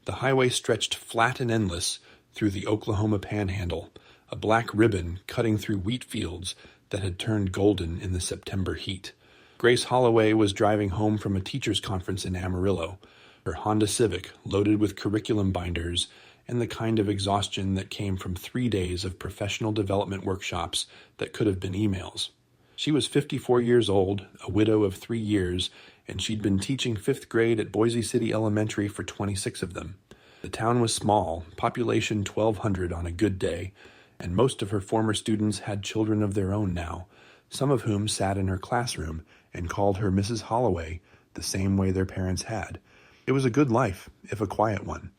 The highway stretched flat and endless through the Oklahoma Panhandle, a black ribbon cutting through wheat fields that had turned golden in the September heat. Grace Holloway was driving home from a teachers' conference in Amarillo, her Honda Civic loaded with curriculum binders and the kind of exhaustion that came from 3 days of professional development workshops that could have been emails. She was 54 years old, a widow of 3 years, and she'd been teaching 5th grade at Boise City Elementary for 26 of them. The town was small, population 1,200 on a good day, and most of her former students had children of their own now, some of whom sat in her classroom and called her Mrs. Holloway, the same way their parents had. It was a good life, if a quiet one.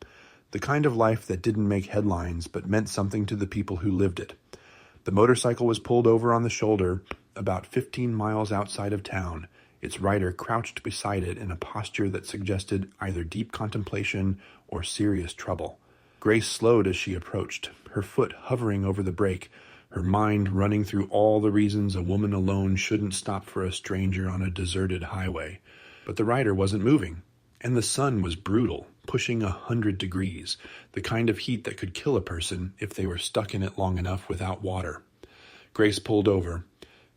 The kind of life that didn't make headlines but meant something to the people who lived it. The motorcycle was pulled over on the shoulder about 15 miles outside of town, its rider crouched beside it in a posture that suggested either deep contemplation or serious trouble. Grace slowed as she approached, her foot hovering over the brake, her mind running through all the reasons a woman alone shouldn't stop for a stranger on a deserted highway. But the rider wasn't moving, and the sun was brutal, pushing 100 degrees, the kind of heat that could kill a person if they were stuck in it long enough without water. Grace pulled over.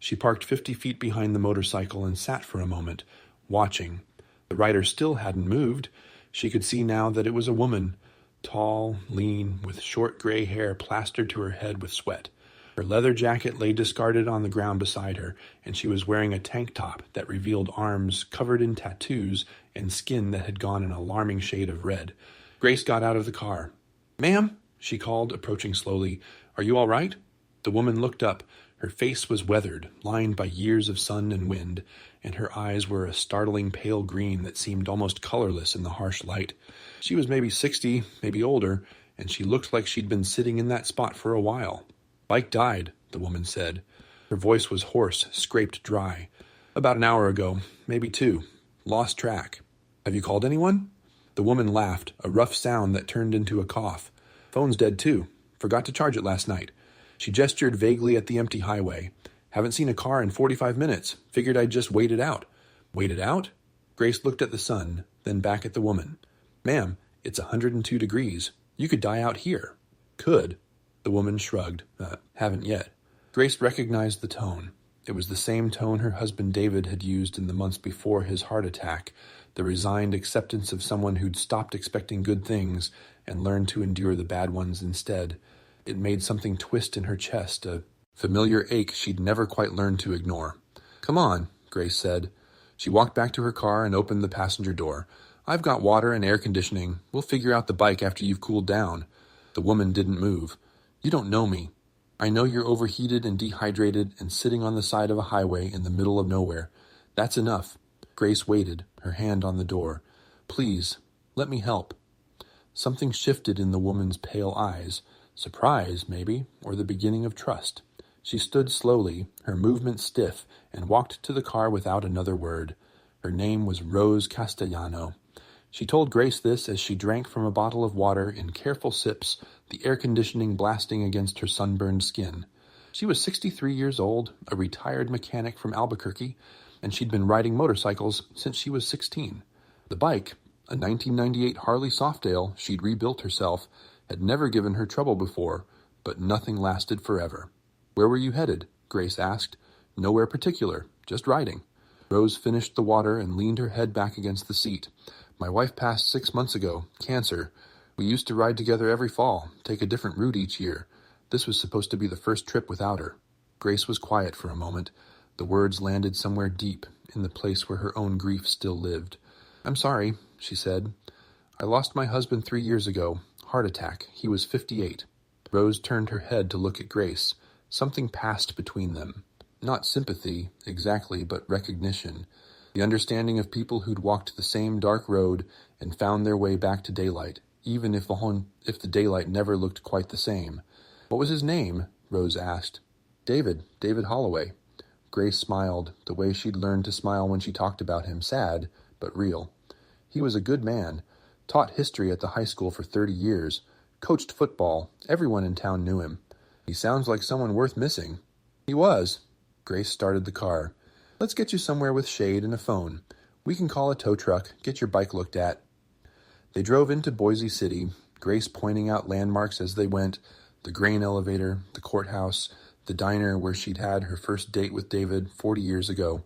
She parked 50 feet behind the motorcycle and sat for a moment, watching. The rider still hadn't moved. She could see now that it was a woman, tall, lean, with short gray hair plastered to her head with sweat. Her leather jacket lay discarded on the ground beside her, and she was wearing a tank top that revealed arms covered in tattoos and skin that had gone an alarming shade of red. Grace got out of the car. "Ma'am," she called, approaching slowly. "Are you all right?" The woman looked up. Her face was weathered, lined by years of sun and wind, and her eyes were a startling pale green that seemed almost colorless in the harsh light. She was maybe 60, maybe older, and she looked like she'd been sitting in that spot for a while. "Bike died," the woman said. Her voice was hoarse, scraped dry. "About an hour ago, maybe 2. Lost track. Have you called anyone?" The woman laughed, a rough sound that turned into a cough. "Phone's dead too. Forgot to charge it last night." She gestured vaguely at the empty highway. "Haven't seen a car in 45 minutes. Figured I'd just wait it out." "Wait it out?" Grace looked at the sun, then back at the woman. "Ma'am, it's 102 degrees. You could die out here." "Could." The woman shrugged. Haven't yet." Grace recognized the tone. It was the same tone her husband David had used in the months before his heart attack, the resigned acceptance of someone who'd stopped expecting good things and learned to endure the bad ones instead. It made something twist in her chest, a familiar ache she'd never quite learned to ignore. "Come on," Grace said. She walked back to her car and opened the passenger door. "I've got water and air conditioning. We'll figure out the bike after you've cooled down." The woman didn't move. "You don't know me. I know you're overheated and dehydrated and sitting on the side of a highway in the middle of nowhere. That's enough." Grace waited, her hand on the door. "Please, let me help." Something shifted in the woman's pale eyes. Surprise, maybe, or the beginning of trust. She stood slowly, her movement stiff, and walked to the car without another word. Her name was Rose Castellano. She told Grace this as she drank from a bottle of water in careful sips, the air conditioning blasting against her sunburned skin. She was 63 years old, a retired mechanic from Albuquerque, and she'd been riding motorcycles since she was 16. The bike, a 1998 Harley Softail she'd rebuilt herself, had never given her trouble before, but nothing lasted forever. "Where were you headed?" Grace asked. "Nowhere particular, just riding." Rose finished the water and leaned her head back against the seat. "My wife passed 6 months ago, cancer. We used to ride together every fall, take a different route each year. This was supposed to be the first trip without her." Grace was quiet for a moment. The words landed somewhere deep, in the place where her own grief still lived. "I'm sorry," she said. "I lost my husband 3 years ago. Heart attack. He was 58. Rose turned her head to look at Grace. Something passed between them. Not sympathy, exactly, but recognition. The understanding of people who'd walked the same dark road and found their way back to daylight, even if the daylight never looked quite the same. "What was his name?" Rose asked. David Holloway." Grace smiled, the way she'd learned to smile when she talked about him, sad, but real. "He was a good man. Taught history at the high school for 30 years. Coached football. Everyone in town knew him. He sounds like someone worth missing." "He was." Grace started the car. "Let's get you somewhere with shade and a phone. We can call a tow truck, get your bike looked at." They drove into Boise City, Grace pointing out landmarks as they went, the grain elevator, the courthouse, the diner where she'd had her first date with David 40 years ago.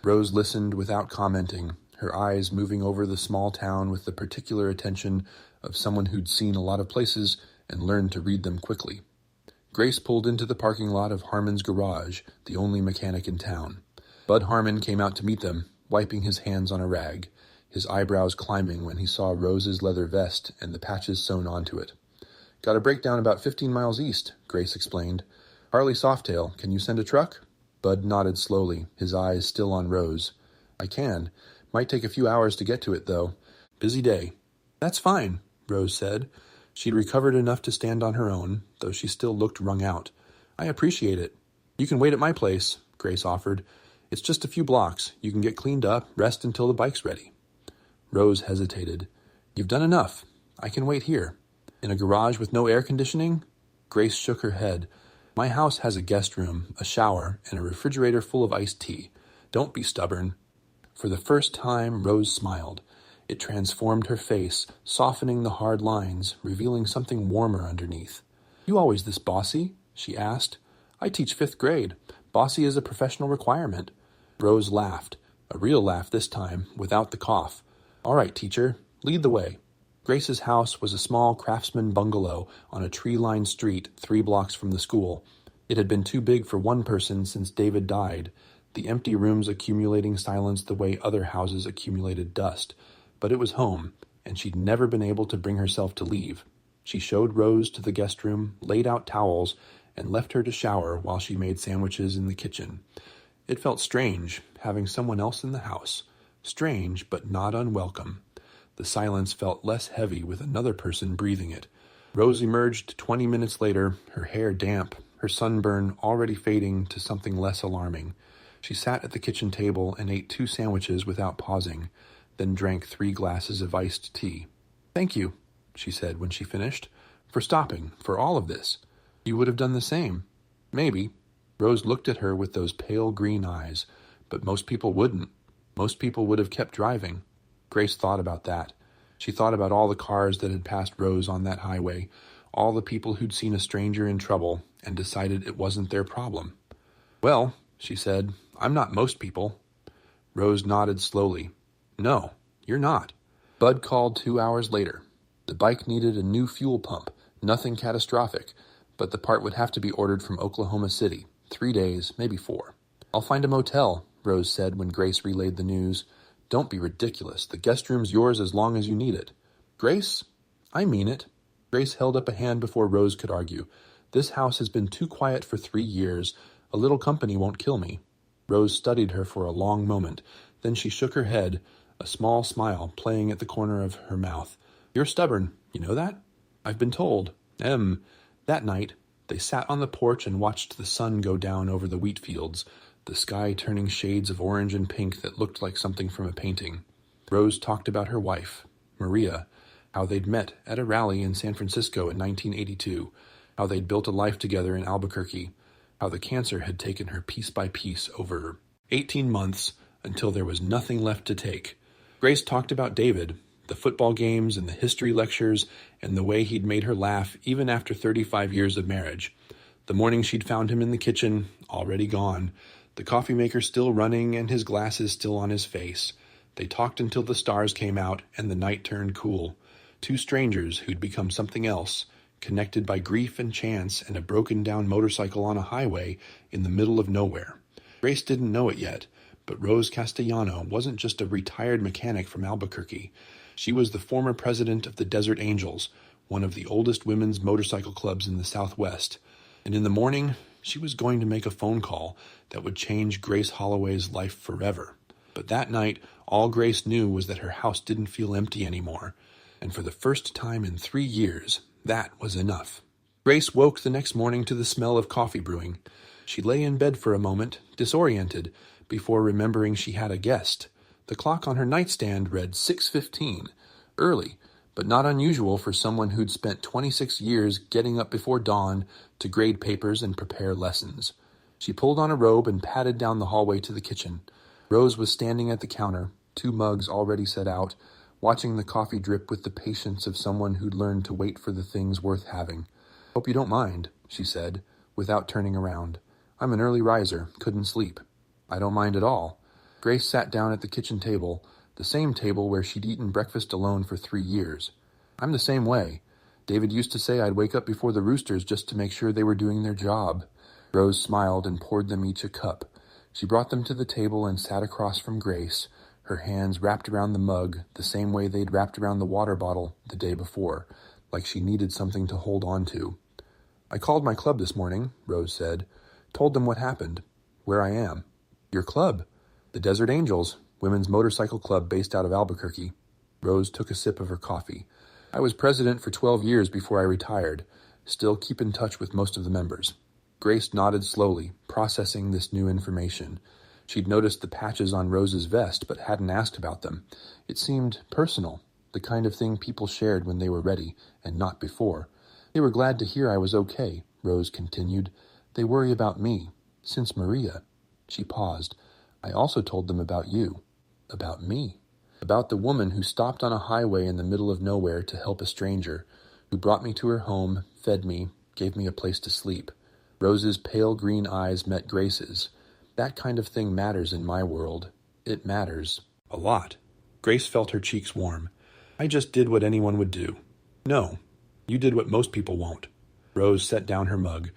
Rose listened without commenting, her eyes moving over the small town with the particular attention of someone who'd seen a lot of places and learned to read them quickly. Grace pulled into the parking lot of Harmon's garage, the only mechanic in town. Bud Harmon came out to meet them, wiping his hands on a rag, his eyebrows climbing when he saw Rose's leather vest and the patches sewn onto it. "Got a breakdown about 15 miles east," Grace explained. "Harley Softail, can you send a truck?" Bud nodded slowly, his eyes still on Rose. "I can. Might take a few hours to get to it, though. Busy day." "That's fine," Rose said. She'd recovered enough to stand on her own, though she still looked wrung out. "I appreciate it." "You can wait at my place," Grace offered. "It's just a few blocks. You can get cleaned up, rest until the bike's ready." Rose hesitated. "You've done enough. I can wait here." "In a garage with no air conditioning?" Grace shook her head. "My house has a guest room, a shower, and a refrigerator full of iced tea. Don't be stubborn." For the first time, Rose smiled. It transformed her face, softening the hard lines, revealing something warmer underneath. "You always this bossy?" she asked. "I teach 5th grade. Bossy is a professional requirement." Rose laughed, a real laugh this time, without the cough. "All right, teacher, lead the way." Grace's house was a small craftsman bungalow on a tree-lined street 3 blocks from the school. It had been too big for one person since David died, the empty rooms accumulating silence the way other houses accumulated dust. But it was home, and she'd never been able to bring herself to leave. She showed Rose to the guest room, laid out towels, and left her to shower while she made sandwiches in the kitchen. It felt strange, having someone else in the house. Strange, but not unwelcome. The silence felt less heavy with another person breathing it. Rose emerged 20 minutes later, her hair damp, her sunburn already fading to something less alarming. She sat at the kitchen table and ate 2 sandwiches without pausing, then drank 3 glasses of iced tea. "Thank you," she said when she finished, "for stopping, for all of this. You would have done the same." "Maybe." Rose looked at her with those pale green eyes. "But most people wouldn't. Most people would have kept driving." Grace thought about that. She thought about all the cars that had passed Rose on that highway, all the people who'd seen a stranger in trouble and decided it wasn't their problem. "Well," she said, "I'm not most people." Rose nodded slowly. "No, you're not." Bud called 2 hours later. The bike needed a new fuel pump, nothing catastrophic, but the part would have to be ordered from Oklahoma City, 3 days, maybe 4. "I'll find a motel," Rose said when Grace relayed the news. "Don't be ridiculous. The guest room's yours as long as you need it." "Grace, I mean it." Grace held up a hand before Rose could argue. "This house has been too quiet for 3 years. A little company won't kill me." Rose studied her for a long moment. Then she shook her head, a small smile playing at the corner of her mouth. "You're stubborn. You know that?" "I've been told." That night, they sat on the porch and watched the sun go down over the wheat fields, the sky turning shades of orange and pink that looked like something from a painting. Rose talked about her wife, Maria, how they'd met at a rally in San Francisco in 1982, how they'd built a life together in Albuquerque, how the cancer had taken her piece by piece over 18 months until there was nothing left to take. Grace talked about David, the football games and the history lectures, and the way he'd made her laugh even after 35 years of marriage. The morning she'd found him in the kitchen, already gone, the coffee maker still running and his glasses still on his face. They talked until the stars came out and the night turned cool. 2 strangers who'd become something else, connected by grief and chance and a broken-down motorcycle on a highway in the middle of nowhere. Grace didn't know it yet, but Rose Castellano wasn't just a retired mechanic from Albuquerque. She was the former president of the Desert Angels, one of the oldest women's motorcycle clubs in the Southwest. And in the morning, she was going to make a phone call that would change Grace Holloway's life forever. But that night, all Grace knew was that her house didn't feel empty anymore. And for the first time in 3 years, that was enough. Grace woke the next morning to the smell of coffee brewing. She lay in bed for a moment, disoriented, before remembering she had a guest. The clock on her nightstand read 6:15, early, but not unusual for someone who'd spent 26 years getting up before dawn to grade papers and prepare lessons. She pulled on a robe and padded down the hallway to the kitchen. Rose was standing at the counter, 2 mugs already set out, watching the coffee drip with the patience of someone who'd learned to wait for the things worth having. "Hope you don't mind," she said, without turning around. "I'm an early riser, couldn't sleep." "I don't mind at all." Grace sat down at the kitchen table, the same table where she'd eaten breakfast alone for 3 years. "I'm the same way. David used to say I'd wake up before the roosters just to make sure they were doing their job." Rose smiled and poured them each a cup. She brought them to the table and sat across from Grace, her hands wrapped around the mug the same way they'd wrapped around the water bottle the day before, like she needed something to hold on to. "I called my club this morning," Rose said. "Told them what happened, where I am." "Your club?" "The Desert Angels, women's motorcycle club based out of Albuquerque." Rose took a sip of her coffee. "I was president for 12 years before I retired. Still keep in touch with most of the members." Grace nodded slowly, processing this new information. She'd noticed the patches on Rose's vest, but hadn't asked about them. It seemed personal, the kind of thing people shared when they were ready, and not before. "They were glad to hear I was okay," Rose continued. "They worry about me, since Maria." She paused. "I also told them about you." "About me?" "About the woman who stopped on a highway in the middle of nowhere to help a stranger, who brought me to her home, fed me, gave me a place to sleep." Rose's pale green eyes met Grace's. "That kind of thing matters in my world. It matters. A lot." Grace felt her cheeks warm. "I just did what anyone would do." "No, you did what most people won't." Rose set down her mug.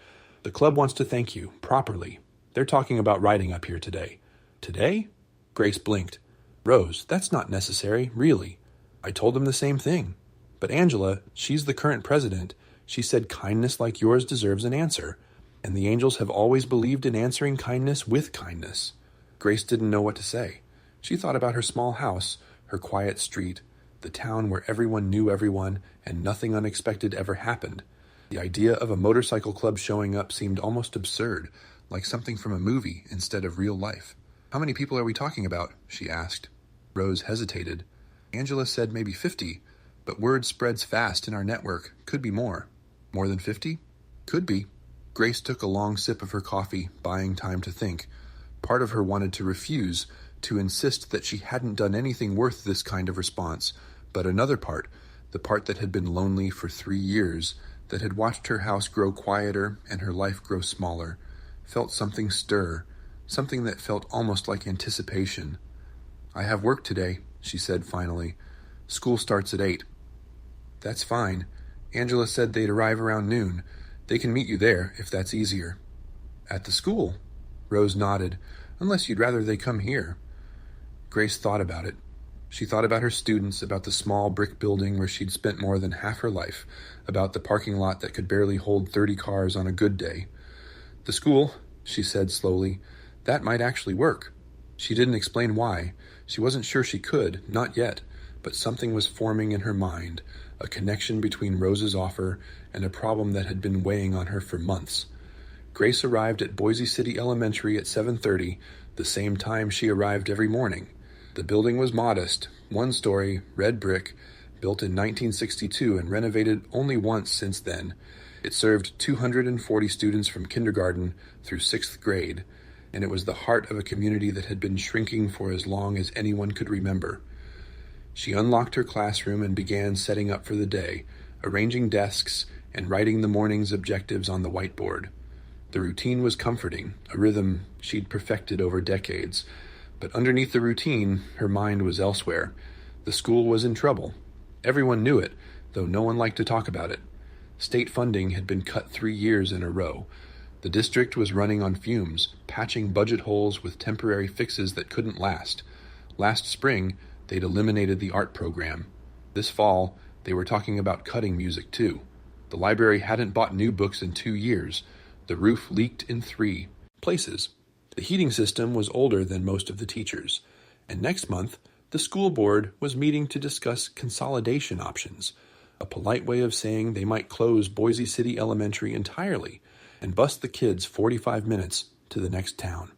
"The club wants to thank you, properly. They're talking about riding up here today." "Today?" Grace blinked. "Rose, that's not necessary, really." "I told them the same thing. But Angela, she's the current president. She said kindness like yours deserves an answer. And the Angels have always believed in answering kindness with kindness." Grace didn't know what to say. She thought about her small house, her quiet street, the town where everyone knew everyone and nothing unexpected ever happened. The idea of a motorcycle club showing up seemed almost absurd, like something from a movie instead of real life. "How many people are we talking about?" she asked. Rose hesitated. "Angela said maybe 50, but word spreads fast in our network. Could be more." "More than 50? "Could be." Grace took a long sip of her coffee, buying time to think. Part of her wanted to refuse, to insist that she hadn't done anything worth this kind of response, but another part, the part that had been lonely for 3 years, that had watched her house grow quieter and her life grow smaller, felt something stir, something that felt almost like anticipation. "I have work today," she said finally. "School starts at 8. "That's fine. Angela said they'd arrive around noon. They can meet you there, if that's easier." "At the school?" Rose nodded. "Unless you'd rather they come here." Grace thought about it. She thought about her students, about the small brick building where she'd spent more than half her life, about the parking lot that could barely hold 30 cars on a good day. "The school," she said slowly, "that might actually work." She didn't explain why. She wasn't sure she could, not yet, but something was forming in her mind, a connection between Rose's offer and a problem that had been weighing on her for months. Grace arrived at Boise City Elementary at 7:30, the same time she arrived every morning. The building was modest, 1-story, red brick, built in 1962 and renovated only once since then. It served 240 students from kindergarten through 6th grade, and it was the heart of a community that had been shrinking for as long as anyone could remember. She unlocked her classroom and began setting up for the day, arranging desks and writing the morning's objectives on the whiteboard. The routine was comforting, a rhythm she'd perfected over decades. But underneath the routine, her mind was elsewhere. The school was in trouble. Everyone knew it, though no one liked to talk about it. State funding had been cut 3 years in a row. The district was running on fumes, patching budget holes with temporary fixes that couldn't last. Last spring, they'd eliminated the art program. This fall, they were talking about cutting music too. The library hadn't bought new books in 2 years. The roof leaked in 3 places. The heating system was older than most of the teachers. And next month, the school board was meeting to discuss consolidation options, a polite way of saying they might close Boise City Elementary entirely and bus the kids 45 minutes to the next town.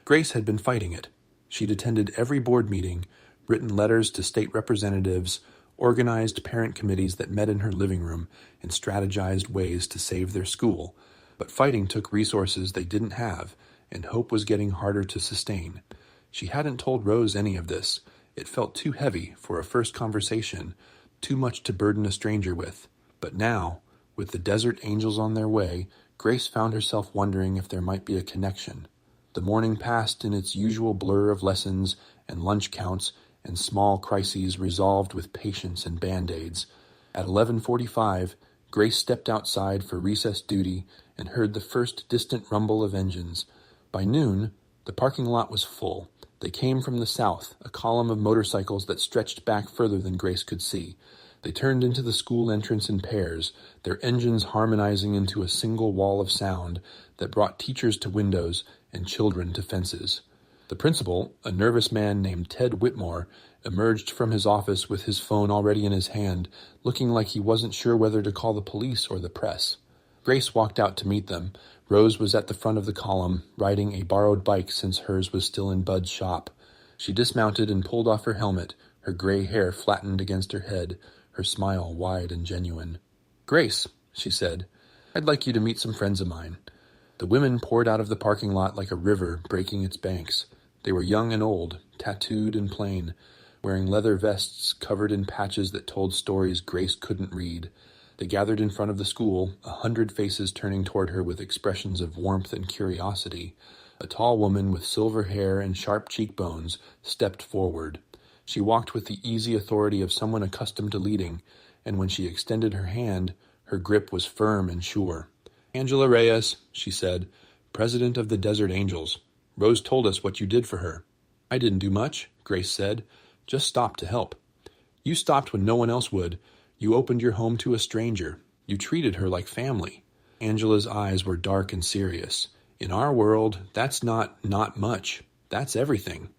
Grace had been fighting it. She'd attended every board meeting, written letters to state representatives, organized parent committees that met in her living room and strategized ways to save their school. But fighting took resources they didn't have, and hope was getting harder to sustain. She hadn't told Rose any of this. It felt too heavy for a first conversation, too much to burden a stranger with. But now, with the Desert Angels on their way, Grace found herself wondering if there might be a connection. The morning passed in its usual blur of lessons and lunch counts and small crises resolved with patience and Band-Aids. At 11:45, Grace stepped outside for recess duty and heard the first distant rumble of engines. By noon, the parking lot was full. They came from the south, a column of motorcycles that stretched back further than Grace could see. They turned into the school entrance in pairs, their engines harmonizing into a single wall of sound that brought teachers to windows and children to fences. The principal, a nervous man named Ted Whitmore, emerged from his office with his phone already in his hand, looking like he wasn't sure whether to call the police or the press. Grace walked out to meet them. Rose was at the front of the column, riding a borrowed bike since hers was still in Bud's shop. She dismounted and pulled off her helmet, her gray hair flattened against her head, her smile wide and genuine. "Grace," she said, "I'd like you to meet some friends of mine." The women poured out of the parking lot like a river breaking its banks. They were young and old, tattooed and plain, wearing leather vests covered in patches that told stories Grace couldn't read. They gathered in front of the school, 100 faces turning toward her with expressions of warmth and curiosity. A tall woman with silver hair and sharp cheekbones stepped forward. She walked with the easy authority of someone accustomed to leading, and when she extended her hand, her grip was firm and sure. "Angela Reyes," she said, "president of the Desert Angels. Rose told us what you did for her." "I didn't do much," Grace said. "Just stopped to help." "You stopped when no one else would. You opened your home to a stranger. You treated her like family." Angela's eyes were dark and serious. "In our world, that's not much. That's everything."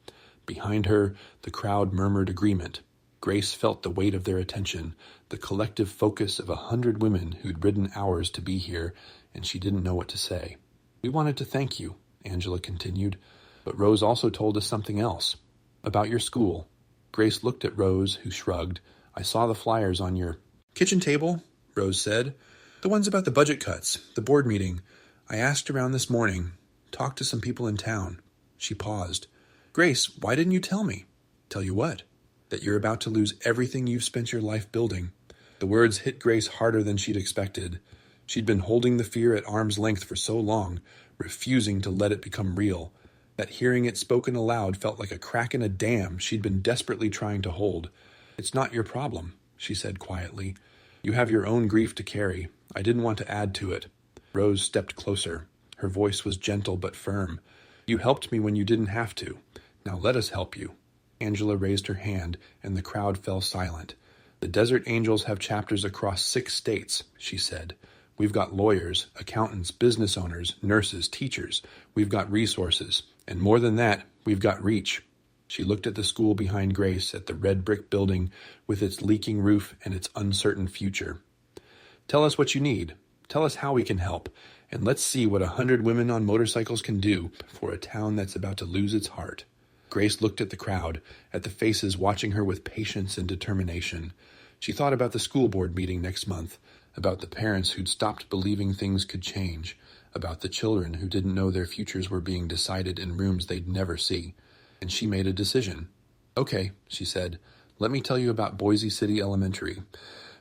Behind her, the crowd murmured agreement. Grace felt the weight of their attention, the collective focus of 100 women who'd ridden hours to be here, and she didn't know what to say. "We wanted to thank you," Angela continued, "but Rose also told us something else. About your school." Grace looked at Rose, who shrugged. "I saw the flyers on your kitchen table," Rose said. "The ones about the budget cuts, the board meeting. I asked around this morning. Talked to some people in town." She paused. "Grace, why didn't you tell me?" "Tell you what?" "That you're about to lose everything you've spent your life building." The words hit Grace harder than she'd expected. She'd been holding the fear at arm's length for so long, refusing to let it become real, that hearing it spoken aloud felt like a crack in a dam she'd been desperately trying to hold. "It's not your problem," she said quietly. "You have your own grief to carry. I didn't want to add to it." Rose stepped closer. Her voice was gentle but firm. "You helped me when you didn't have to. Now let us help you." Angela raised her hand, and the crowd fell silent. "The Desert Angels have chapters across 6 states, she said. "We've got lawyers, accountants, business owners, nurses, teachers. We've got resources. And more than that, we've got reach." She looked at the school behind Grace, at the red brick building with its leaking roof and its uncertain future. "Tell us what you need. Tell us how we can help. And let's see what 100 women on motorcycles can do for a town that's about to lose its heart." Grace looked at the crowd, at the faces watching her with patience and determination. She thought about the school board meeting next month, about the parents who'd stopped believing things could change, about the children who didn't know their futures were being decided in rooms they'd never see. And she made a decision. "Okay," she said, "let me tell you about Boise City Elementary.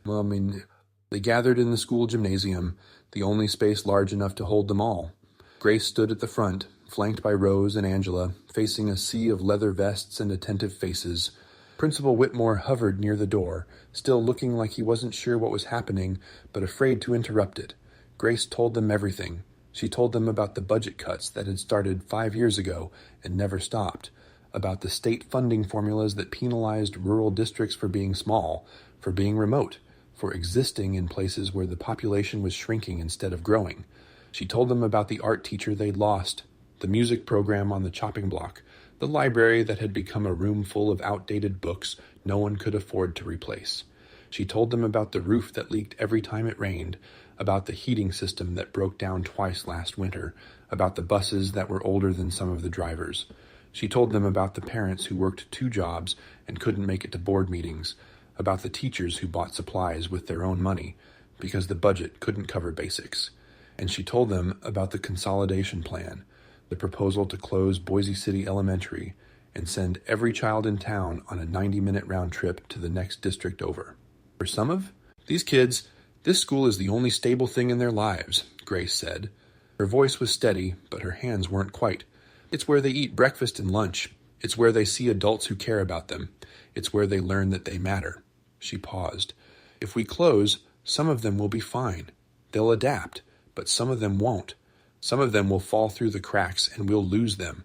They gathered in the school gymnasium, the only space large enough to hold them all." Grace stood at the front, flanked by Rose and Angela, facing a sea of leather vests and attentive faces. Principal Whitmore hovered near the door, still looking like he wasn't sure what was happening, but afraid to interrupt it. Grace told them everything. She told them about the budget cuts that had started 5 years ago and never stopped, about the state funding formulas that penalized rural districts for being small, for being remote, for existing in places where the population was shrinking instead of growing. She told them about the art teacher they'd lost, the music program on the chopping block, the library that had become a room full of outdated books no one could afford to replace. She told them about the roof that leaked every time it rained, about the heating system that broke down twice last winter, about the buses that were older than some of the drivers. She told them about the parents who worked 2 jobs and couldn't make it to board meetings, about the teachers who bought supplies with their own money because the budget couldn't cover basics. And she told them about the consolidation plan, the proposal to close Boise City Elementary and send every child in town on a 90-minute round trip to the next district over. For some of these kids, this school is the only stable thing in their lives, Grace said. Her voice was steady, but her hands weren't quite. It's where they eat breakfast and lunch. It's where they see adults who care about them. It's where they learn that they matter. She paused. If we close, some of them will be fine. They'll adapt, but some of them won't. Some of them will fall through the cracks and we'll lose them.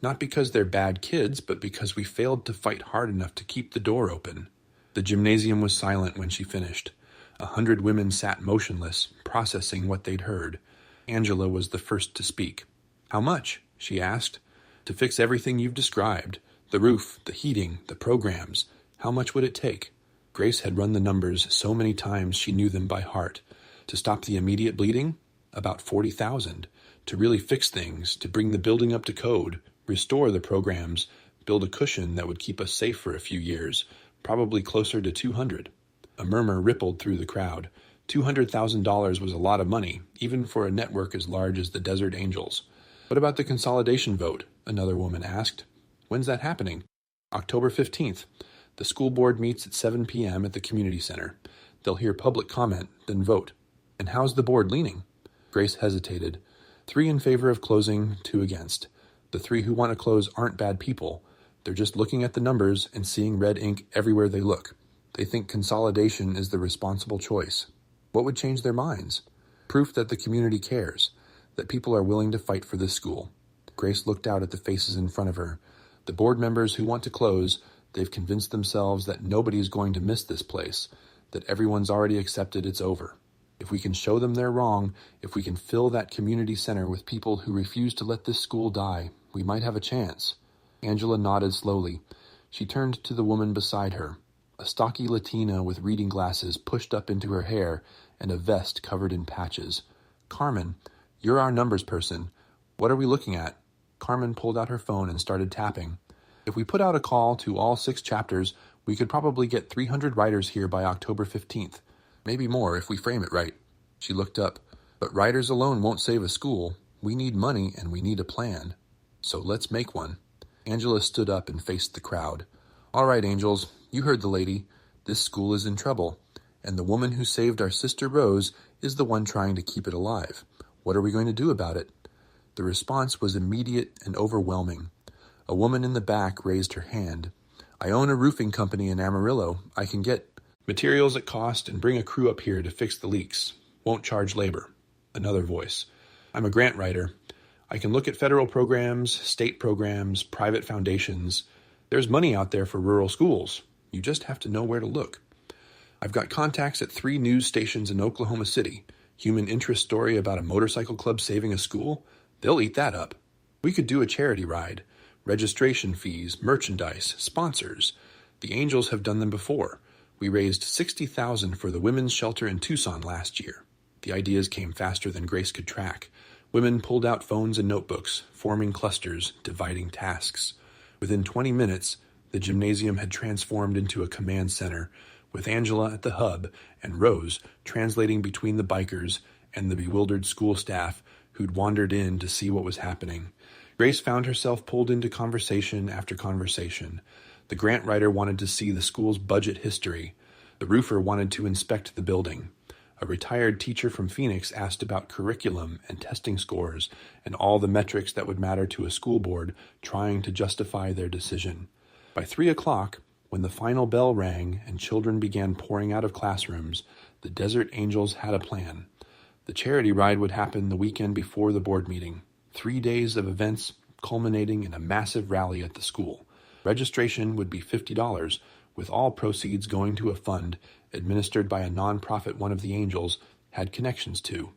Not because they're bad kids, but because we failed to fight hard enough to keep the door open. The gymnasium was silent when she finished. 100 women sat motionless, processing what they'd heard. Angela was the first to speak. How much? She asked. To fix everything you've described. The roof, the heating, the programs. How much would it take? Grace had run the numbers so many times she knew them by heart. To stop the immediate bleeding? About 40,000. To really fix things, to bring the building up to code, restore the programs, build a cushion that would keep us safe for a few years, probably closer to 200. A murmur rippled through the crowd. $200,000 was a lot of money, even for a network as large as the Desert Angels. What about the consolidation vote? Another woman asked. When's that happening? October 15th. The school board meets at 7 p.m. at the community center. They'll hear public comment, then vote. And how's the board leaning? Grace hesitated. 3 in favor of closing, 2 against. The 3 who want to close aren't bad people. They're just looking at the numbers and seeing red ink everywhere they look. They think consolidation is the responsible choice. What would change their minds? Proof that the community cares, that people are willing to fight for this school. Grace looked out at the faces in front of her. The board members who want to close, they've convinced themselves that nobody's going to miss this place, that everyone's already accepted it's over. If we can show them they're wrong, if we can fill that community center with people who refuse to let this school die, we might have a chance. Angela nodded slowly. She turned to the woman beside her, a stocky Latina with reading glasses pushed up into her hair and a vest covered in patches. Carmen, you're our numbers person. What are we looking at? Carmen pulled out her phone and started tapping. If we put out a call to all 6 chapters, we could probably get 300 writers here by October 15th. Maybe more if we frame it right. She looked up. But writers alone won't save a school. We need money and we need a plan. So let's make one. Angela stood up and faced the crowd. All right, Angels, you heard the lady. This school is in trouble. And the woman who saved our sister Rose is the one trying to keep it alive. What are we going to do about it? The response was immediate and overwhelming. A woman in the back raised her hand. I own a roofing company in Amarillo. I can get materials at cost and bring a crew up here to fix the leaks. Won't charge labor. Another voice. I'm a grant writer. I can look at federal programs, state programs, private foundations. There's money out there for rural schools. You just have to know where to look. I've got contacts at 3 news stations in Oklahoma City. Human interest story about a motorcycle club saving a school. They'll eat that up. We could do a charity ride. Registration fees, merchandise, sponsors. The Angels have done them before. We raised $60,000 for the women's shelter in Tucson last year. The ideas came faster than Grace could track. Women pulled out phones and notebooks, forming clusters, dividing tasks. Within 20 minutes, the gymnasium had transformed into a command center, with Angela at the hub and Rose translating between the bikers and the bewildered school staff who'd wandered in to see what was happening. Grace found herself pulled into conversation after conversation. The grant writer wanted to see the school's budget history. The roofer wanted to inspect the building. A retired teacher from Phoenix asked about curriculum and testing scores and all the metrics that would matter to a school board trying to justify their decision. By 3 o'clock, when the final bell rang and children began pouring out of classrooms, the Desert Angels had a plan. The charity ride would happen the weekend before the board meeting. 3 days of events culminating in a massive rally at the school. Registration would be $50, with all proceeds going to a fund administered by a nonprofit one of the Angels had connections to.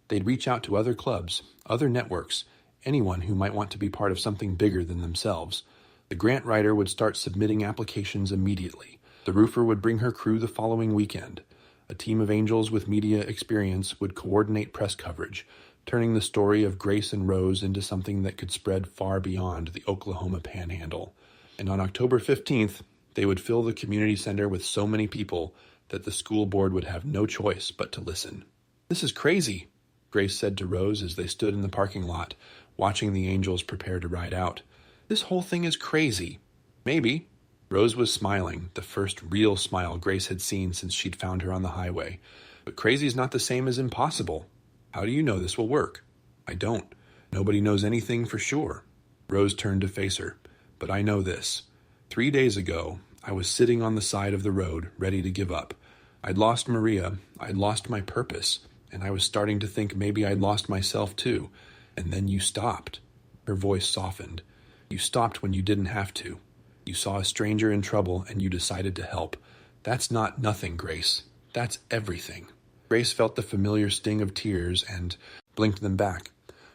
They'd reach out to other clubs, other networks, anyone who might want to be part of something bigger than themselves. The grant writer would start submitting applications immediately. The roofer would bring her crew the following weekend. A team of Angels with media experience would coordinate press coverage, turning the story of Grace and Rose into something that could spread far beyond the Oklahoma Panhandle. And on October 15th, they would fill the community center with so many people that the school board would have no choice but to listen. This is crazy, Grace said to Rose as they stood in the parking lot, watching the Angels prepare to ride out. This whole thing is crazy. Maybe. Rose was smiling, the first real smile Grace had seen since she'd found her on the highway. But crazy is not the same as impossible. How do you know this will work? I don't. Nobody knows anything for sure. Rose turned to face her. But I know this. 3 days ago, I was sitting on the side of the road, ready to give up. I'd lost Maria, I'd lost my purpose, and I was starting to think maybe I'd lost myself too. And then you stopped. Her voice softened. You stopped when you didn't have to. You saw a stranger in trouble and you decided to help. That's not nothing, Grace. That's everything. Grace felt the familiar sting of tears and blinked them back.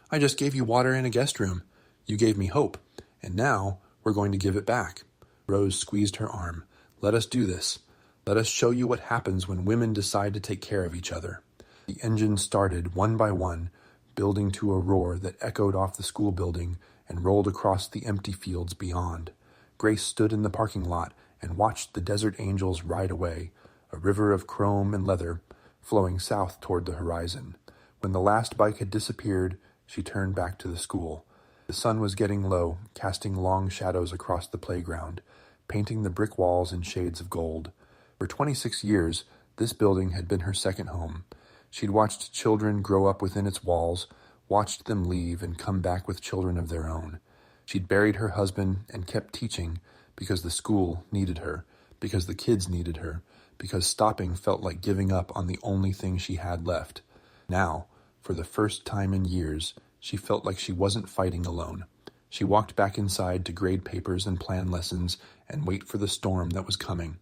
I just gave you water in a guest room. You gave me hope. And now we're going to give it back. Rose squeezed her arm. Let us do this. Let us show you what happens when women decide to take care of each other. The engine started one by one, building to a roar that echoed off the school building and rolled across the empty fields beyond. Grace stood in the parking lot and watched the Desert Angels ride away, a river of chrome and leather flowing south toward the horizon. When the last bike had disappeared, she turned back to the school. The sun was getting low, casting long shadows across the playground, painting the brick walls in shades of gold. For 26 years, this building had been her second home. She'd watched children grow up within its walls, watched them leave and come back with children of their own. She'd buried her husband and kept teaching because the school needed her, because the kids needed her, because stopping felt like giving up on the only thing she had left. Now, for the first time in years, she felt like she wasn't fighting alone. She walked back inside to grade papers and plan lessons and wait for the storm that was coming.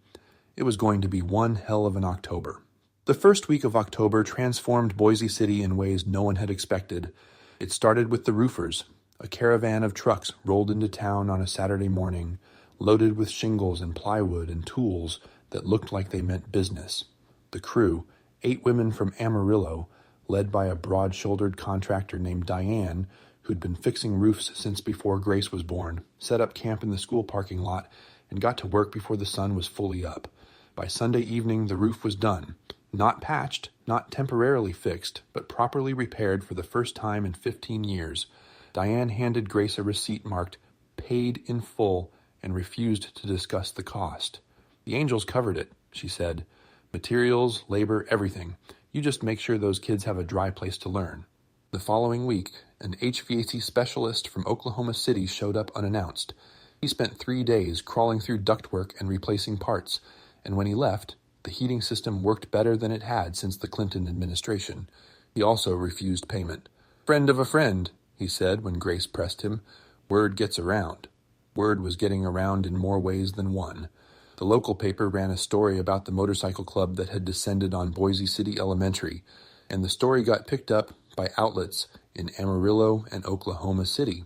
It was going to be one hell of an October. The first week of October transformed Boise City in ways no one had expected. It started with the roofers. A caravan of trucks rolled into town on a Saturday morning, loaded with shingles and plywood and tools that looked like they meant business. The crew, 8 women from Amarillo, led by a broad-shouldered contractor named Diane, who'd been fixing roofs since before Grace was born, set up camp in the school parking lot and got to work before the sun was fully up. By Sunday evening, the roof was done. Not patched, not temporarily fixed, but properly repaired for the first time in 15 years. Diane handed Grace a receipt marked "Paid in Full" and refused to discuss the cost. The Angels covered it, she said. Materials, labor, everything. You just make sure those kids have a dry place to learn. The following week, an HVAC specialist from Oklahoma City showed up unannounced. He spent 3 days crawling through ductwork and replacing parts, and when he left, the heating system worked better than it had since the Clinton administration. He also refused payment. "Friend of a friend," he said when Grace pressed him. "Word gets around." Word was getting around in more ways than one. The local paper ran a story about the motorcycle club that had descended on Boise City Elementary, and the story got picked up by outlets in Amarillo and Oklahoma City.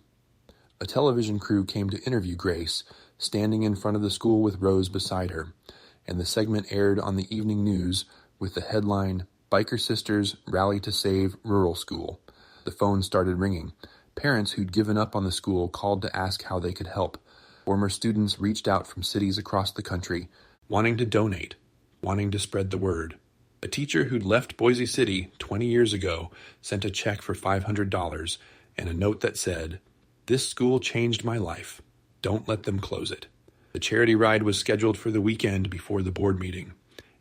A television crew came to interview Grace, standing in front of the school with Rose beside her, and the segment aired on the evening news with the headline, "Biker Sisters Rally to Save Rural School." The phone started ringing. Parents who'd given up on the school called to ask how they could help. Former students reached out from cities across the country, wanting to donate, wanting to spread the word. A teacher who'd left Boise City 20 years ago sent a check for $500 and a note that said, "This school changed my life. Don't let them close it." The charity ride was scheduled for the weekend before the board meeting.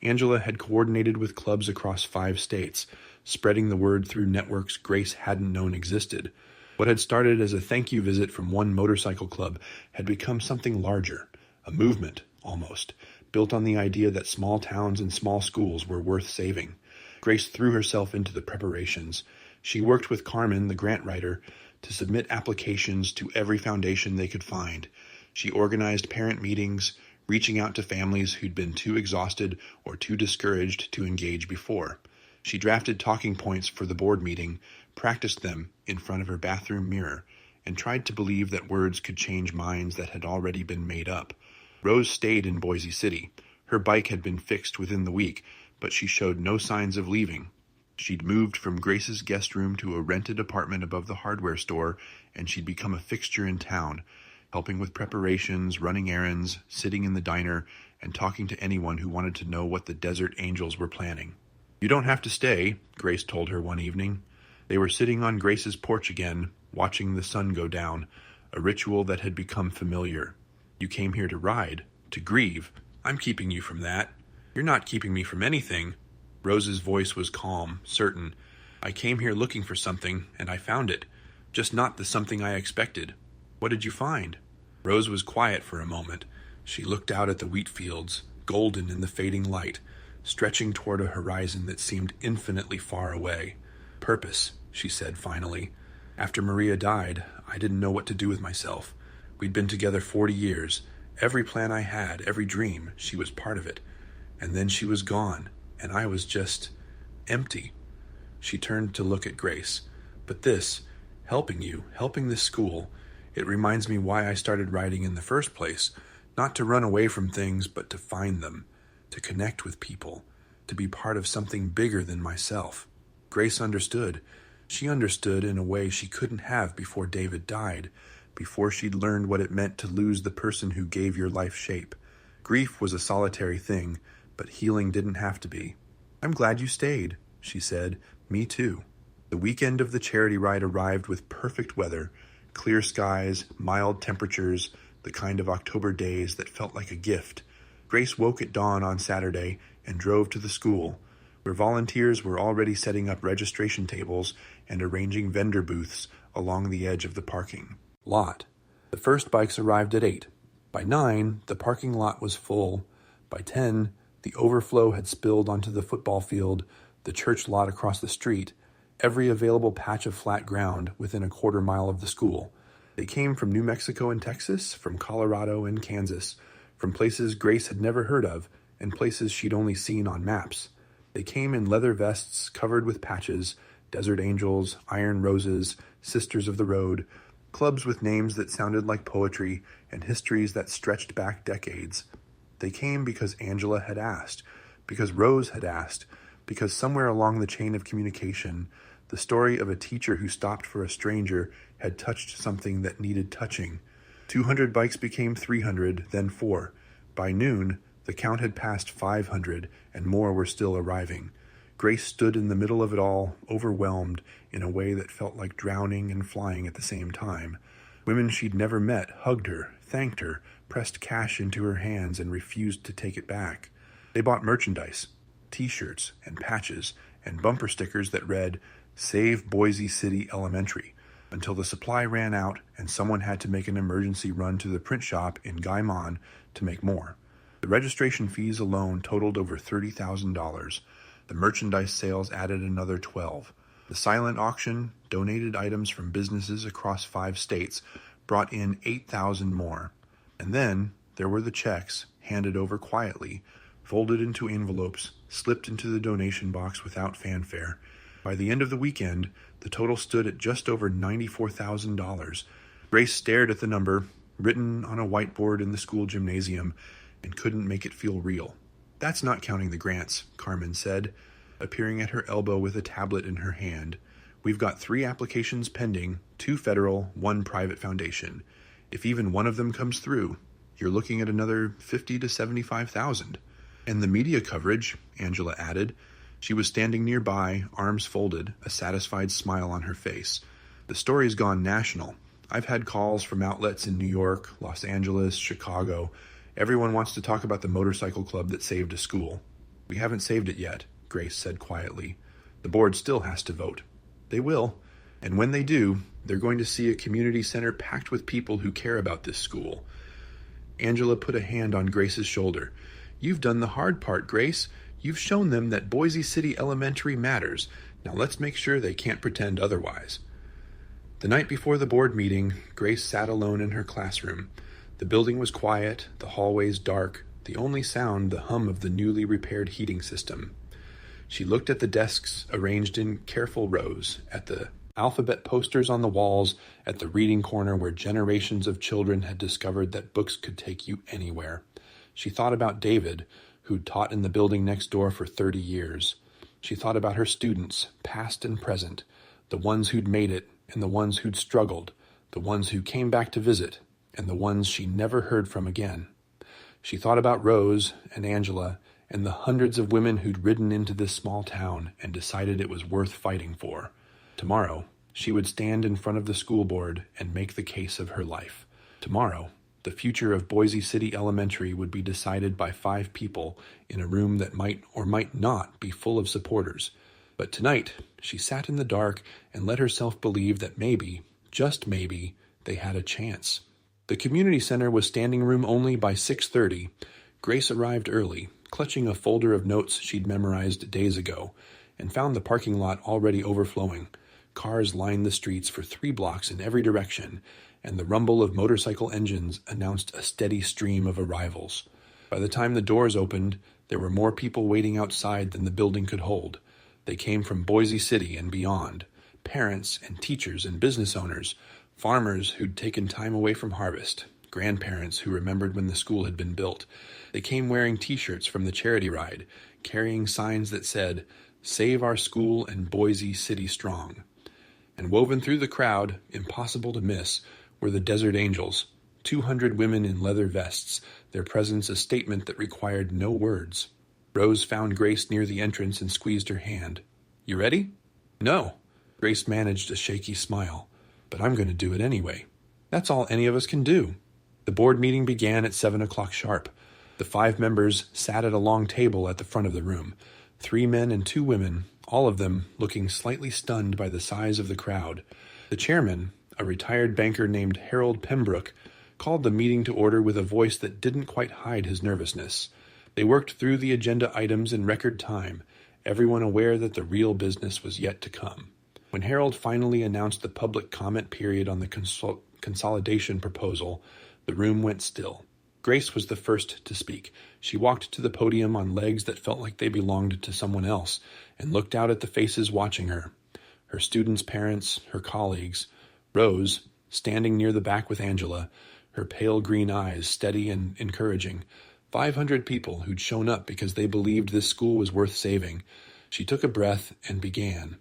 Angela had coordinated with clubs across 5 states, spreading the word through networks Grace hadn't known existed. What had started as a thank you visit from one motorcycle club had become something larger, a movement, almost, built on the idea that small towns and small schools were worth saving. Grace threw herself into the preparations. She worked with Carmen, the grant writer, to submit applications to every foundation they could find. She organized parent meetings, reaching out to families who'd been too exhausted or too discouraged to engage before. She drafted talking points for the board meeting, practiced them in front of her bathroom mirror, and tried to believe that words could change minds that had already been made up. Rose stayed in Boise City. Her bike had been fixed within the week, but she showed no signs of leaving. She'd moved from Grace's guest room to a rented apartment above the hardware store, and she'd become a fixture in town, helping with preparations, running errands, sitting in the diner, and talking to anyone who wanted to know what the Desert Angels were planning. "You don't have to stay," Grace told her one evening. They were sitting on Grace's porch again, watching the sun go down. a ritual that had become familiar. You came here to ride, to grieve. I'm keeping you from that. You're not keeping me from anything. Rose's voice was calm, certain. I came here looking for something, and I found it. Just not the something I expected. What did you find? Rose was quiet for a moment. She looked out at the wheat fields, golden in the fading light, stretching toward a horizon that seemed infinitely far away. Purpose, she said finally. After Maria died, I didn't know what to do with myself. We'd been together 40 years. Every plan I had, every dream, she was part of it. And then she was gone, and I was just empty. She turned to look at Grace. But this, helping you, helping this school, it reminds me why I started writing in the first place. Not to run away from things, but to find them, to connect with people, to be part of something bigger than myself. Grace understood. She understood in a way she couldn't have before David died, before she'd learned what it meant to lose the person who gave your life shape. Grief was a solitary thing, but healing didn't have to be. I'm glad you stayed, she said. Me too. The weekend of the charity ride arrived with perfect weather, clear skies, mild temperatures, the kind of October days that felt like a gift. Grace woke at dawn on Saturday and drove to the school, where volunteers were already setting up registration tables and arranging vendor booths along the edge of the parking lot. The first bikes arrived at 8. By 9, the parking lot was full. By 10, the overflow had spilled onto the football field, the church lot across the street, every available patch of flat ground within a quarter mile of the school. They came from New Mexico and Texas, from Colorado and Kansas, from places Grace had never heard of, and places she'd only seen on maps. They came in leather vests covered with patches, Desert Angels, Iron Roses, Sisters of the Road, clubs with names that sounded like poetry and histories that stretched back decades. They came because Angela had asked, because Rose had asked, because somewhere along the chain of communication, the story of a teacher who stopped for a stranger had touched something that needed touching. 200 bikes became 300, then 4. By noon, the count had passed 500, and more were still arriving. Grace stood in the middle of it all, overwhelmed in a way that felt like drowning and flying at the same time. Women she'd never met hugged her, thanked her, pressed cash into her hands, and refused to take it back. They bought merchandise, T-shirts and patches, and bumper stickers that read, "Save Boise City Elementary," until the supply ran out and someone had to make an emergency run to the print shop in Guymon to make more. The registration fees alone totaled over $30,000. The merchandise sales added another 12. The silent auction, donated items from businesses across 5 states, brought in 8,000 more. And then there were the checks, handed over quietly, folded into envelopes, slipped into the donation box without fanfare. By the end of the weekend, the total stood at just over $94,000. Grace stared at the number, written on a whiteboard in the school gymnasium, and couldn't make it feel real. "That's not counting the grants," Carmen said, appearing at her elbow with a tablet in her hand. "We've got 3 applications pending, 2 federal, 1 private foundation. If even one of them comes through, you're looking at another 50 to 75,000. And the media coverage," Angela added. She was standing nearby, arms folded, a satisfied smile on her face. "The story's gone national. I've had calls from outlets in New York, Los Angeles, Chicago. Everyone wants to talk about the motorcycle club that saved a school." "We haven't saved it yet," Grace said quietly. "The board still has to vote." "They will. And when they do, they're going to see a community center packed with people who care about this school." Angela put a hand on Grace's shoulder. "You've done the hard part, Grace. You've shown them that Boise City Elementary matters. Now let's make sure they can't pretend otherwise." The night before the board meeting, Grace sat alone in her classroom. The building was quiet, the hallways dark, the only sound the hum of the newly repaired heating system. She looked at the desks arranged in careful rows, at the alphabet posters on the walls, at the reading corner where generations of children had discovered that books could take you anywhere. She thought about David, who'd taught in the building next door for 30 years. She thought about her students, past and present, the ones who'd made it and the ones who'd struggled, the ones who came back to visit, and the ones she never heard from again. She thought about Rose and Angela and the hundreds of women who'd ridden into this small town and decided it was worth fighting for. Tomorrow, she would stand in front of the school board and make the case of her life. Tomorrow, the future of Boise City Elementary would be decided by 5 people in a room that might or might not be full of supporters. But tonight, she sat in the dark and let herself believe that maybe, just maybe, they had a chance. The community center was standing room only by 6:30. Grace arrived early, clutching a folder of notes she'd memorized days ago, and found the parking lot already overflowing. Cars lined the streets for 3 blocks in every direction, and the rumble of motorcycle engines announced a steady stream of arrivals. By the time the doors opened, there were more people waiting outside than the building could hold. They came from Boise City and beyond, parents and teachers and business owners, farmers who'd taken time away from harvest, grandparents who remembered when the school had been built. They came wearing T-shirts from the charity ride, carrying signs that said, "Save our school and Boise City strong." And woven through the crowd, impossible to miss, were the Desert Angels, 200 women in leather vests, their presence a statement that required no words. Rose found Grace near the entrance and squeezed her hand. "You ready?" "No." Grace managed a shaky smile. "But I'm going to do it anyway. That's all any of us can do." The board meeting began at 7 o'clock sharp. The 5 members sat at a long table at the front of the room. 3 men and 2 women, all of them looking slightly stunned by the size of the crowd. The chairman, a retired banker named Harold Pembroke, called the meeting to order with a voice that didn't quite hide his nervousness. They worked through the agenda items in record time, everyone aware that the real business was yet to come. When Harold finally announced the public comment period on the consolidation proposal, the room went still. Grace was the first to speak. She walked to the podium on legs that felt like they belonged to someone else, and looked out at the faces watching her. Her students' parents, her colleagues. Rose, standing near the back with Angela, her pale green eyes steady and encouraging. 500 people who'd shown up because they believed this school was worth saving. She took a breath and began.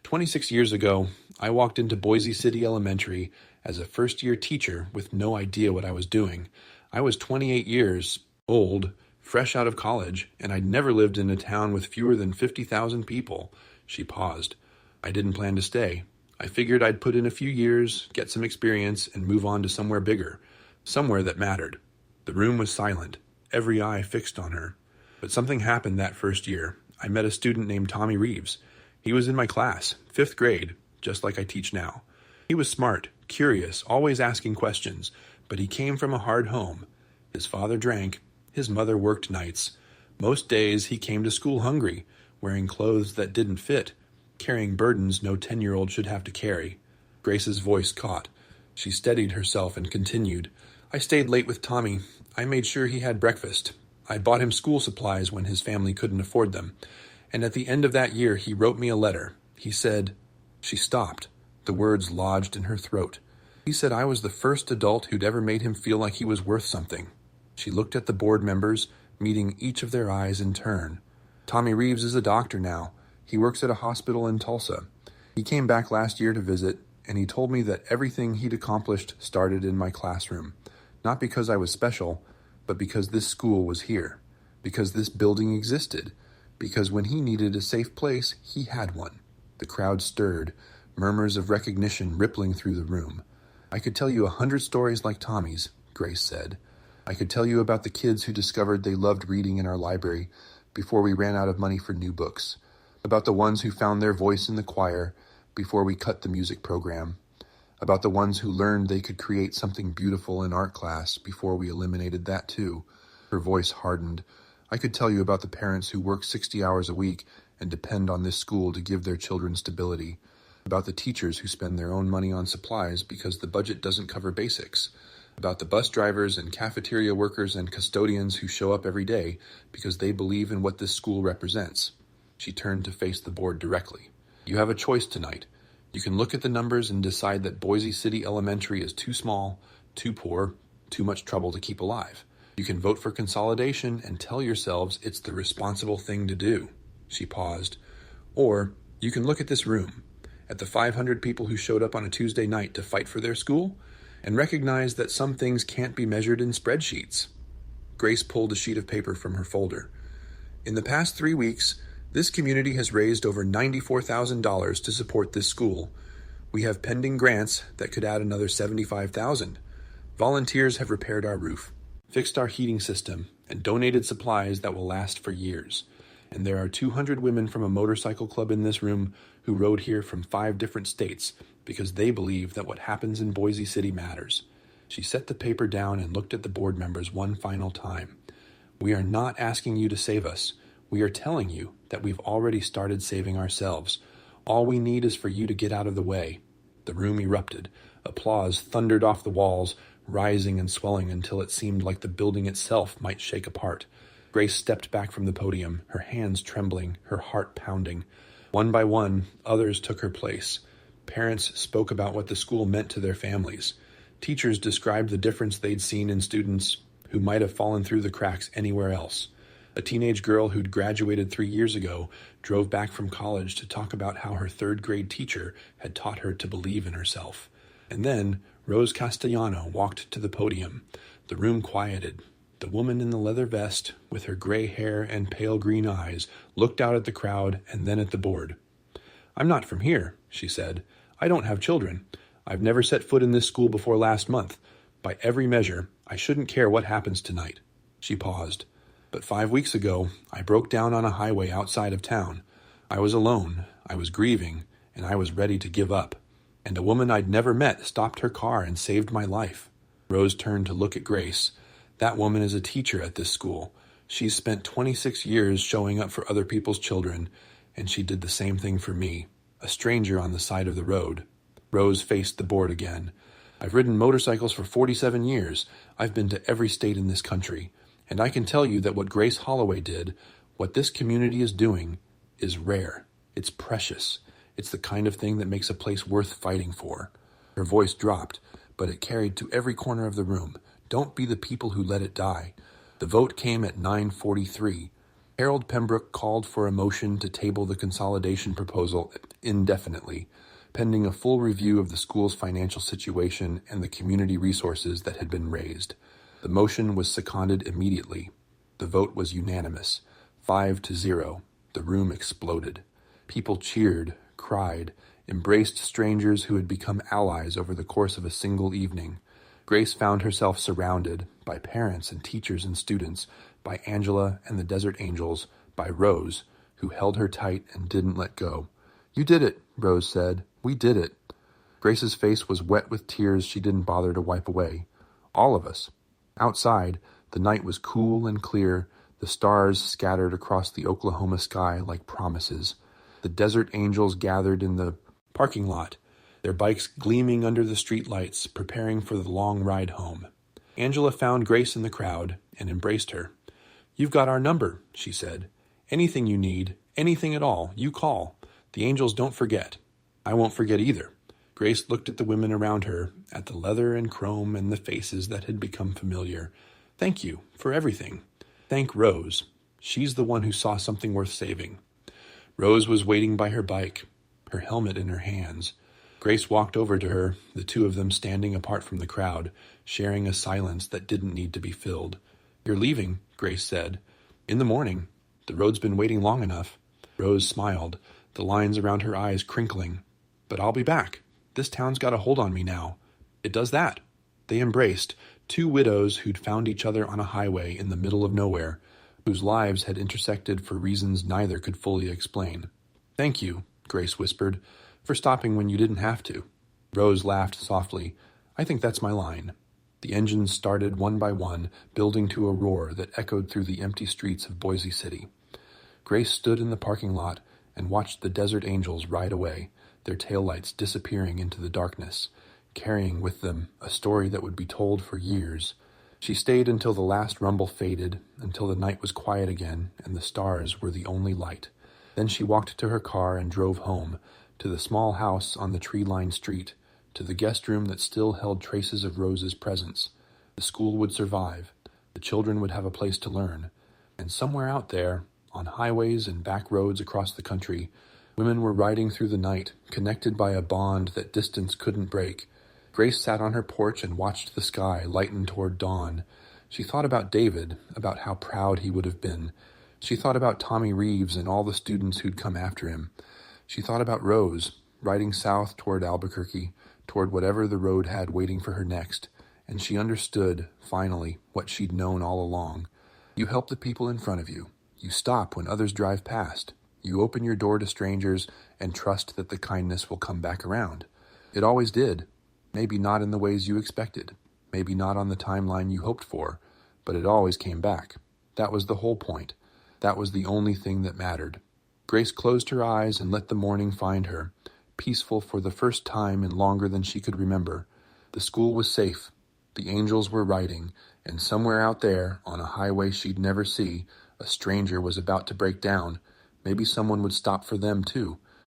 26 years ago, I walked into Boise City Elementary as a first-year teacher with no idea what I was doing. I was 28 years old, fresh out of college, and I'd never lived in a town with fewer than 50,000 people. She paused. I didn't plan to stay. I figured I'd put in a few years, get some experience, and move on to somewhere bigger, somewhere that mattered. The room was silent, every eye fixed on her. But something happened that first year. I met a student named Tommy Reeves. He was in my class, 5th grade, just like I teach now. He was smart, curious, always asking questions, but he came from a hard home. His father drank, his mother worked nights. Most days he came to school hungry, wearing clothes that didn't fit, carrying burdens no 10-year-old should have to carry. Grace's voice caught. She steadied herself and continued. I stayed late with Tommy. I made sure he had breakfast. I bought him school supplies when his family couldn't afford them. And at the end of that year, he wrote me a letter. He said... She stopped. The words lodged in her throat. He said I was the first adult who'd ever made him feel like he was worth something. She looked at the board members, meeting each of their eyes in turn. Tommy Reeves is a doctor now. He works at a hospital in Tulsa. He came back last year to visit, and he told me that everything he'd accomplished started in my classroom. Not because I was special, but because this school was here. Because this building existed. Because when he needed a safe place, he had one. The crowd stirred, murmurs of recognition rippling through the room. I could tell you 100 stories like Tommy's, Grace said. I could tell you about the kids who discovered they loved reading in our library before we ran out of money for new books. About the ones who found their voice in the choir before we cut the music program. About the ones who learned they could create something beautiful in art class before we eliminated that too. Her voice hardened. I could tell you about the parents who work 60 hours a week and depend on this school to give their children stability. About the teachers who spend their own money on supplies because the budget doesn't cover basics. About the bus drivers and cafeteria workers and custodians who show up every day because they believe in what this school represents. She turned to face the board directly. You have a choice tonight. You can look at the numbers and decide that Boise City Elementary is too small, too poor, too much trouble to keep alive. You can vote for consolidation and tell yourselves it's the responsible thing to do. She paused. Or you can look at this room, at the 500 people who showed up on a Tuesday night to fight for their school, and recognize that some things can't be measured in spreadsheets. Grace pulled a sheet of paper from her folder. In the past 3 weeks, this community has raised over $94,000 to support this school. We have pending grants that could add another $75,000. Volunteers have repaired our roof, fixed our heating system, and donated supplies that will last for years. And there are 200 women from a motorcycle club in this room who rode here from 5 different states because they believe that what happens in Boise City matters. She set the paper down and looked at the board members one final time. We are not asking you to save us. We are telling you that we've already started saving ourselves. All we need is for you to get out of the way. The room erupted. Applause thundered off the walls, rising and swelling until it seemed like the building itself might shake apart. Grace stepped back from the podium, her hands trembling, her heart pounding. One by one, others took her place. Parents spoke about what the school meant to their families. Teachers described the difference they'd seen in students who might have fallen through the cracks anywhere else. A teenage girl who'd graduated 3 years ago drove back from college to talk about how her 3rd grade teacher had taught her to believe in herself. And then Rose Castellano walked to the podium. The room quieted. The woman in the leather vest, with her gray hair and pale green eyes, looked out at the crowd and then at the board. "I'm not from here," she said. "I don't have children. I've never set foot in this school before last month. By every measure, I shouldn't care what happens tonight." She paused. "But 5 weeks ago, I broke down on a highway outside of town. I was alone, I was grieving, and I was ready to give up. And a woman I'd never met stopped her car and saved my life." Rose turned to look at Grace. "That woman is a teacher at this school. She's spent 26 years showing up for other people's children, and she did the same thing for me, a stranger on the side of the road." Rose faced the board again. "I've ridden motorcycles for 47 years. I've been to every state in this country. And I can tell you that what Grace Holloway did, what this community is doing, is rare. It's precious. It's the kind of thing that makes a place worth fighting for." Her voice dropped, but it carried to every corner of the room. Don't be the people who let it die. The vote came at 9:43. Harold Pembroke called for a motion to table the consolidation proposal indefinitely, pending a full review of the school's financial situation and the community resources that had been raised. The motion was seconded immediately. The vote was unanimous, 5-0. The room exploded. People cheered, cried, embraced strangers who had become allies over the course of a single evening. Grace found herself surrounded by parents and teachers and students, by Angela and the Desert Angels, by Rose, who held her tight and didn't let go. "You did it," Rose said. "We did it." Grace's face was wet with tears she didn't bother to wipe away. All of us. Outside, the night was cool and clear, the stars scattered across the Oklahoma sky like promises. The Desert Angels gathered in the parking lot, their bikes gleaming under the streetlights, preparing for the long ride home. Angela found Grace in the crowd and embraced her. "You've got our number," she said. "Anything you need, anything at all, you call. The Angels don't forget." "I won't forget either." Grace looked at the women around her, at the leather and chrome and the faces that had become familiar. "Thank you for everything. Thank Rose. She's the one who saw something worth saving." Rose was waiting by her bike, her helmet in her hands. Grace walked over to her, the two of them standing apart from the crowd, sharing a silence that didn't need to be filled. "You're leaving," Grace said. "In the morning. The road's been waiting long enough." Rose smiled, the lines around her eyes crinkling. "But I'll be back. This town's got a hold on me now. It does that." They embraced, 2 widows who'd found each other on a highway in the middle of nowhere, whose lives had intersected for reasons neither could fully explain. "Thank you," Grace whispered, "for stopping when you didn't have to." Rose laughed softly. "I think that's my line." The engines started one by one, building to a roar that echoed through the empty streets of Boise City. Grace stood in the parking lot and watched the Desert Angels ride away, their taillights disappearing into the darkness, carrying with them a story that would be told for years. She stayed until the last rumble faded, until the night was quiet again and the stars were the only light. Then she walked to her car and drove home, to the small house on the tree-lined street, to the guest room that still held traces of Rose's presence. The school would survive. The children would have a place to learn. And somewhere out there, on highways and back roads across the country, women were riding through the night, connected by a bond that distance couldn't break. Grace sat on her porch and watched the sky lighten toward dawn. She thought about David, about how proud he would have been. She thought about Tommy Reeves and all the students who'd come after him. She thought about Rose riding south toward Albuquerque, toward whatever the road had waiting for her next, and she understood, finally, what she'd known all along. You help the people in front of you. You stop when others drive past. You open your door to strangers and trust that the kindness will come back around. It always did. Maybe not in the ways you expected. Maybe not on the timeline you hoped for, but it always came back. That was the whole point. That was the only thing that mattered. Grace closed her eyes and let the morning find her, peaceful for the first time in longer than she could remember. The school was safe. The angels were riding, and somewhere out there, on a highway she'd never see, a stranger was about to break down. Maybe someone would stop for them, too.